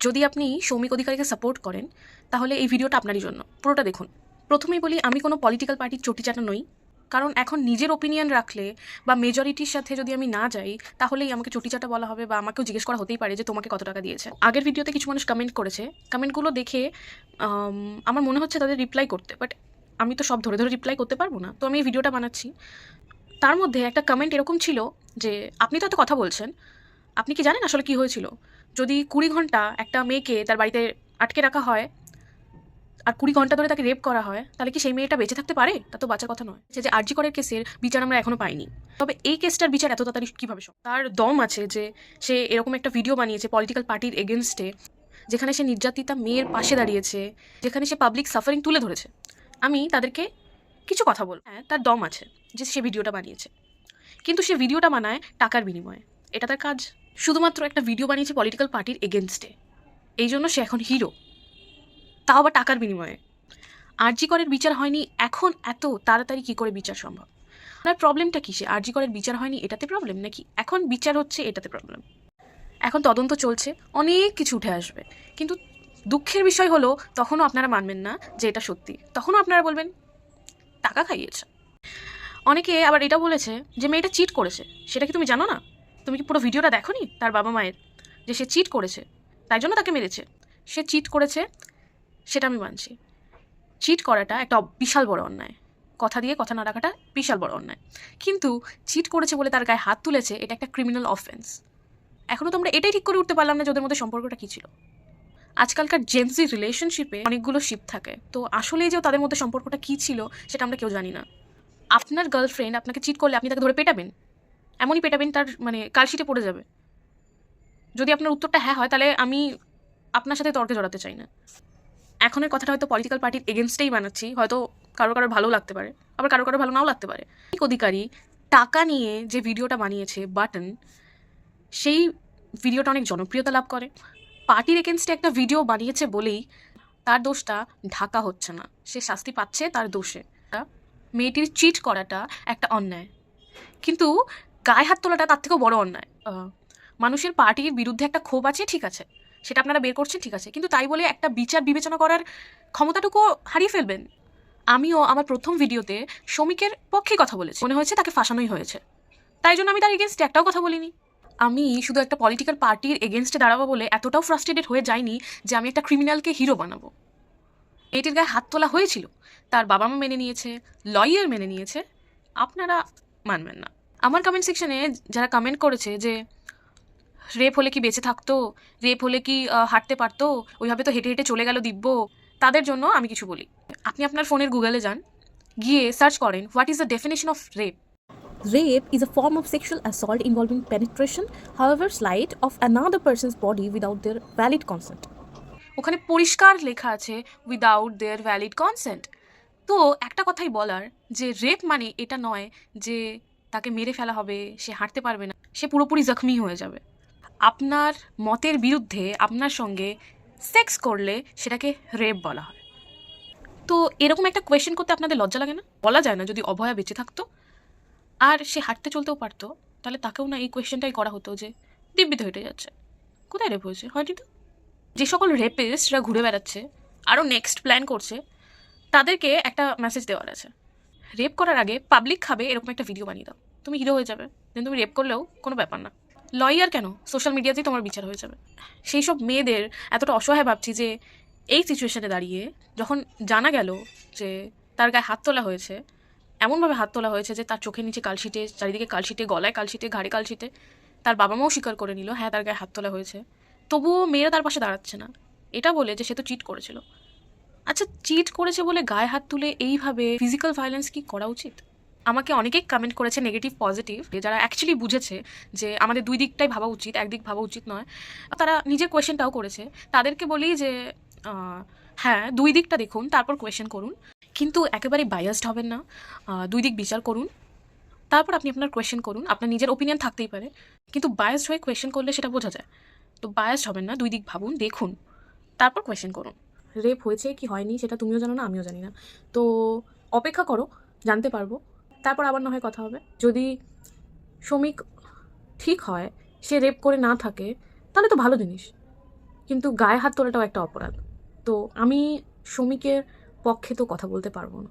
যদি আপনি সৌমিক অধিকারীকে সাপোর্ট করেন তাহলে এই ভিডিওটা আপনারই জন্য, পুরোটা দেখুন। প্রথমেই বলি, আমি কোনো পলিটিক্যাল পার্টির চটিচাটা নই, কারণ এখন নিজের ওপিনিয়ন রাখলে বা মেজরিটির সাথে যদি আমি না যাই তাহলেই আমাকে চটিচাটা বলা হবে বা আমাকেও জিজ্ঞেস করা হতেই পারে যে তোমাকে কত টাকা দিয়েছে। আগের ভিডিওতে কিছু মানুষ কমেন্ট করেছে, কমেন্টগুলো দেখে আমার মনে হচ্ছে তাদের রিপ্লাই করতে, বাট আমি তো সব ধরে ধরে রিপ্লাই করতে পারবো না, তো আমি এই ভিডিওটা বানাচ্ছি। তার মধ্যে একটা কমেন্ট এরকম ছিল যে আপনি তো এত কথা বলছেন, আপনি কি জানেন আসলে কি হয়েছিল? যদি 20 ঘন্টা একটা মেয়েকে তার বাড়িতে আটকে রাখা হয় আর 20 ঘন্টা ধরে তাকে রেপ করা হয়, তাহলে কি সেই মেয়েটা বেঁচে থাকতে পারে? তা তো বাঁচার কথা নয়। যে আরজি করের কেসের বিচার আমরা এখনো পাইনি, তবে এই কেসটার বিচার এত তাড়াতাড়ি কীভাবে তার দম আছে যে সে এরকম একটা ভিডিও বানিয়েছে পলিটিক্যাল পার্টির এগেনস্টে, যেখানে সে নির্যাতিতা মেয়ের পাশে দাঁড়িয়েছে, যেখানে সে পাবলিক সাফারিং তুলে ধরেছে। আমি তাদেরকে কিছু কথা বলবো। হ্যাঁ, তার দম আছে যে সে ভিডিওটা বানিয়েছে, কিন্তু সে ভিডিওটা বানায় টাকার বিনিময়ে। এটা তার কাজ। শুধুমাত্র একটা ভিডিও বানিয়েছে পলিটিক্যাল পার্টির এগেনস্টে, এই জন্য সে এখন হিরো, তাও আবার টাকার বিনিময়ে। আরজি করের বিচার হয়নি, এখন এত তাড়াতাড়ি কী করে বিচার সম্ভব? আপনার প্রবলেমটা কী? সে আরজি করের বিচার হয়নি এটাতে প্রবলেম, নাকি এখন বিচার হচ্ছে এটাতে প্রবলেম? এখন তদন্ত চলছে, অনেক কিছু উঠে আসবে, কিন্তু দুঃখের বিষয় হলো তখনও আপনারা মানবেন না যে এটা সত্যি, তখনও আপনারা বলবেন টাকা খাইয়েছে। অনেকে আবার এটা বলেছে যে মেয়েটা চিট করেছে, সেটা কি তুমি জানো না? তুমি কি পুরো ভিডিওটা দেখোনি তার বাবা মায়ের? যে সে চিট করেছে তাই জন্য তাকে মেরেছে। সে চিট করেছে সেটা আমি মানছি, চিট করাটা একটা বিশাল বড় অন্যায়, কথা দিয়ে কথা না রাখাটা বিশাল বড় অন্যায়, কিন্তু চিট করেছে বলে তার গায়ে হাত তুলেছে এটা একটা ক্রিমিনাল অফেন্স। এখনও তো আমরা এটাই ঠিক করে উঠতে পারলাম না যে ওদের মধ্যে সম্পর্কটা কী ছিল। আজকালকার জেন্সি রিলেশনশিপে অনেকগুলো শিপ থাকে, তো আসলেই যে তাদের মধ্যে সম্পর্কটা কী ছিল সেটা আমরা কেউ জানি না। আপনার গার্লফ্রেন্ড আপনাকে চিট করলে আপনি তাকে ধরে পেটাবেন, এমনই পেটাবেন তার কালশিটে পড়ে যাবে। যদি আপনার উত্তরটা হ্যাঁ হয় তাহলে আমি আপনার সাথে তর্কে জড়াতে চাই না। এখনের কথাটা হয়তো পলিটিক্যাল পার্টির এগেনস্টেই বানাচ্ছি, হয়তো কারো ভালো লাগতে পারে, আবার কারো ভালো নাও লাগতে পারে। অধিকারী টাকা নিয়ে যে ভিডিওটা বানিয়েছে বাটন, সেই ভিডিওটা অনেক জনপ্রিয়তা লাভ করে। পার্টির এগেনস্টে একটা ভিডিও বানিয়েছে বলেই তার দোষটা ঢাকা হচ্ছে না, সে শাস্তি পাচ্ছে তার দোষে। মেয়েটির চিট করাটা একটা অন্যায়, কিন্তু গায়ে হাত তোলাটা তার থেকেও বড় অন্যায়। মানুষের পার্টির বিরুদ্ধে একটা ক্ষোভ আছে, ঠিক আছে, সেটা আপনারা বের করছেন, ঠিক আছে, কিন্তু তাই বলে একটা বিচার বিবেচনা করার ক্ষমতাটুকু হারিয়ে ফেলবেন। আমিও আমার প্রথম ভিডিওতে শ্রমিকের পক্ষে কথা বলেছি, মনে হয়েছে তাকে ফাঁসানোই হয়েছে, তাই জন্য আমি তার এগেনস্টে একটাও কথা বলিনি। আমি শুধু একটা পলিটিক্যাল পার্টির এগেনস্টে দাঁড়াবো বলে এতটাও ফ্রাস্ট্রেটেড হয়ে যায়নি যে আমি একটা ক্রিমিনালকে হিরো বানাবো। মেয়েটির গায়ে হাত তোলা হয়েছিল, তার বাবা মা মেনে নিয়েছে, লয়ার মেনে নিয়েছে, আপনারা মানবেন না। আমার কমেন্ট সেকশনে যারা কমেন্ট করেছে যে রেপ হলে কি বেঁচে থাকতো, রেপ হলে কি হাঁটতে পারতো, ওইভাবে তো হেঁটে হেঁটে চলে গেল দিব্য, তাদের জন্য আমি কিছু বলি। আপনি আপনার ফোনের গুগলে যান, গিয়ে সার্চ করেন what is the definition of rape. Rape is a form of sexual assault involving penetration, however slight, of another person's body without their valid consent. ওখানে পরিষ্কার লেখা আছে উইদাউট দেয়ার ভ্যালিড কনসেন্ট। তো একটা কথাই বলার, যে রেপ মানে এটা নয় যে তাকে মেরে ফেলা হবে, সে হাঁটতে পারবে না, সে পুরোপুরি জখমি হয়ে যাবে। আপনার মতের বিরুদ্ধে আপনার সঙ্গে সেক্স করলে সেটাকে রেপ বলা হয়। তো এরকম একটা কোয়েশ্চেন করতে আপনাদের লজ্জা লাগে না? বলা যায় না যদি অভয়া বেঁচে থাকতো আর সে হাঁটতে চলতেও পারতো, তাহলে তাকেও না এই কোয়েশ্চেনটাই করা হতো যে দিব্যি তো হেঁটে যাচ্ছে, কোথায় রেপ হয়েছে? হয়নি তো। যে সকল রেপিস্টরা ঘুরে বেড়াচ্ছে আরও নেক্সট প্ল্যান করছে, তাদেরকে একটা মেসেজ দেওয়ার আছে, রেপ করার আগে পাবলিক খাবে এরকম একটা ভিডিও বানিয়ে দাও, তুমি হিরো হয়ে যাবে, দেন তুমি রেপ করলেও কোনো ব্যাপার না, লয়ার কেন, সোশ্যাল মিডিয়াতেই তোমার বিচার হয়ে যাবে। সেই সব মেয়েদের এতটা অসহায় ভাবছি যে এই সিচুয়েশানে দাঁড়িয়ে যখন জানা গেল যে তার গায়ে হাত তোলা হয়েছে, এমনভাবে হাত তোলা হয়েছে যে তার চোখের নিচে কালশিটে, চারিদিকে কালশিটে, গলায় কালশিটে, ঘাড়ে কালশিটে, তার বাবা মাও স্বীকার করে নিল হ্যাঁ তার গায়ে হাত তোলা হয়েছে, তবুও মেয়েরা তার পাশে দাঁড়াচ্ছে না, এটা বলে যে সে তো চিট করেছিল। আচ্ছা, চিট করেছে বলে গায়ে হাত তুলে এইভাবে ফিজিক্যাল ভায়োলেন্স কি করা উচিত? আমাকে অনেকেই কমেন্ট করেছে নেগেটিভ পজিটিভ, যারা অ্যাকচুয়ালি বুঝেছে যে আমাদের দুই দিকটাই ভাবা উচিত, একদিক ভাবা উচিত নয়, তারা নিজের কোয়েশ্চেনটাও করেছে। তাদেরকে বলি যে হ্যাঁ দুই দিকটা দেখুন, তারপর কোয়েশ্চেন করুন, কিন্তু একেবারেই বায়াসড হবেন না, দুই দিক বিচার করুন, তারপর আপনি আপনার কোয়েশ্চেন করুন। আপনার নিজের ওপিনিয়ন থাকতেই পারে, কিন্তু বায়াসড হয়ে কোয়েশ্চেন করলে সেটা বোঝা যায়। তো বায়াসড হবেন না, দুই দিক ভাবুন, দেখুন, তারপর কোয়েশ্চেন করুন। রেপ হয়েছে কি হয়নি সেটা তুমিও জানো না, আমিও জানি না, তো অপেক্ষা করো, জানতে পারবো, তারপর আবার না হয় কথা হবে। যদি শ্রমিক ঠিক হয়, সে রেপ করে না থাকে, তাহলে তো ভালো জিনিস, কিন্তু গায়ে হাত তোলাটাও একটা অপরাধ। তো আমি শমিকের পক্ষে তো কথা বলতে পারবো না।